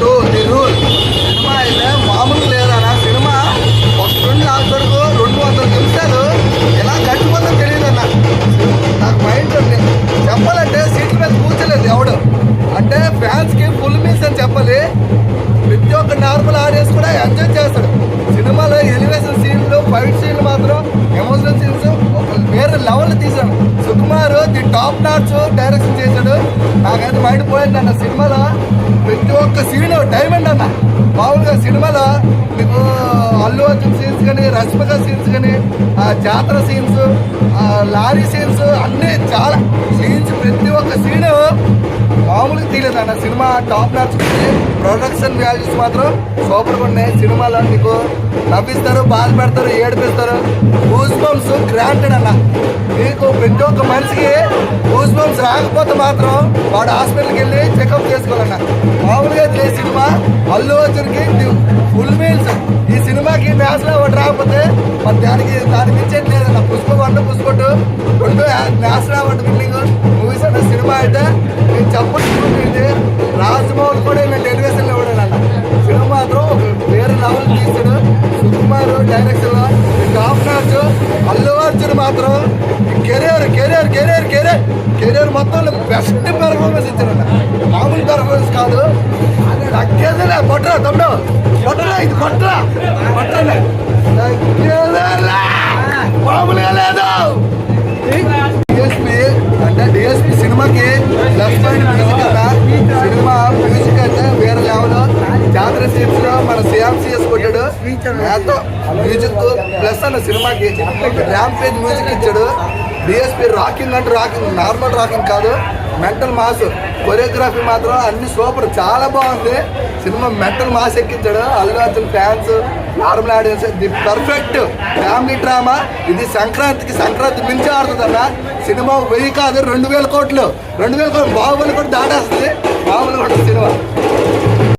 2 the rule cinema అయితే మామూలు లేదన్న. సినిమా ఫస్ట్ నుండి లాస్ట్ వరకు 200 నిమిషాలు ఎలా గడిచిపోతుందో తెలియదన్న. నాకు మైండ్ చెప్పాలంటే సీట్ల మీద కూర్చోలేదు ఎవడు. అంటే ఫ్యాన్స్కి ఫుల్ మీల్స్ అని చెప్పాలి. ప్రతి ఒక్క నార్మల్ ఆడియన్స్ కూడా ఎంజాయ్ చేస్తాడు. సినిమాలో ఎలివేషన్ సీన్లు, ఫైట్ సీన్లు మాత్రం ఎమోషనల్ సీన్స్ ఒక వేరే లెవెల్ తీశాడు. Sukumar the top notch direction చేశాడు. నాకైతే మైండ్ పోయింది అన్న. సినిమాలో ప్రతి ఒక్క సీన్ డైమండ్ అన్న. మామూలుగా సినిమాలో మీకు అల్లు అర్జున్ సీన్స్ కానీ, రష్మిక సీన్స్ కానీ, జాతర సీన్స్, లారీ సీన్స్ అన్నీ చాలా సీన్స్, ప్రతి ఒక్క సీన్ మామూలుగా తీయలేదు అన్న. సినిమా టాప్ నాట్స్ ప్రొడక్షన్ వాల్యూస్ మాత్రం సూపర్గా ఉన్నాయి. సినిమాలో మీకు నవ్విస్తారు, బాధ పెడతారు, ఏడిపిస్తారు. గూస్ బంప్స్ గ్రాంటెడ్ అన్న. మీకు ప్రతి ఒక్క మనిషికి గూస్ బంప్స్ రాకపోతే మాత్రం వాడు హాస్పిటల్కి వెళ్ళి చెకప్ చేసుకోవాలన్న. మామూలుగా ఈ సినిమా అల్లు అర్జున్కి ఫుల్ మీల్స్. ఈ సినిమాకి నేషనల్ అవార్డు రాకపోతే మరి దానికి ఇచ్చేది లేదన్న. Pushpa 1, Pushpa 2 2 national award winning movies అన్న. సినిమా అయితే నేను చెప్పండి, రాజమౌళి కూడా నేను టెలివిజన్లో ఇవ్వడానన్న. సినిమా మాత్రం వేరే లెవెల్ తీసాడు. సుకుమార్ డైరెక్షన్లో టాప్ నాచ్. అల్లు అర్జున్ మాత్రం career career career career career మొత్తం బెస్ట్ పెర్ఫార్మెన్స్ ఇచ్చారన్న. మామూలు పెర్ఫార్మెన్స్ కాదు. తగ్గేదిలే. కొట్టరా తమ్ముడు, కొట్టరా, ఇది కొట్టరా, కొట్టలే, మామూలుగా లేదు. డిఎస్పి అంటే డిఎస్పి సినిమాకి ప్లస్ పాయింట్ మ్యూజిక్ అన్న. సినిమా మ్యూజిక్ అయితే వేరే లెవెల్. జాతర సీన్స్ లో మన సిఎంసిఎస్ కొట్టాడు. మ్యూజిక్ ప్లస్ అన్న. సినిమాకి ర్యాంప్ పేజ్ మ్యూజిక్ ఇచ్చాడు. డిఎస్పి రాకింగ్ అంటే రాకింగ్, నార్మల్ రాకింగ్ కాదు, మెంటల్ మాస్. కొరియోగ్రఫీ మాత్రం అన్ని సూపర్, చాలా బాగుంది. సినిమా మెంటల్ మాస్ ఎక్కించాడు. Allu Arjun fans, normal audience, the perfect family drama. ఇది సంక్రాంతి మించి ఆడుతుంది అన్న. సినిమా 1000 కాదు 2000 కోట్లు. 2000 కోట్లు బాహుబలి కూడా దాటేస్తుంది. మామూలు కూడా సినిమా.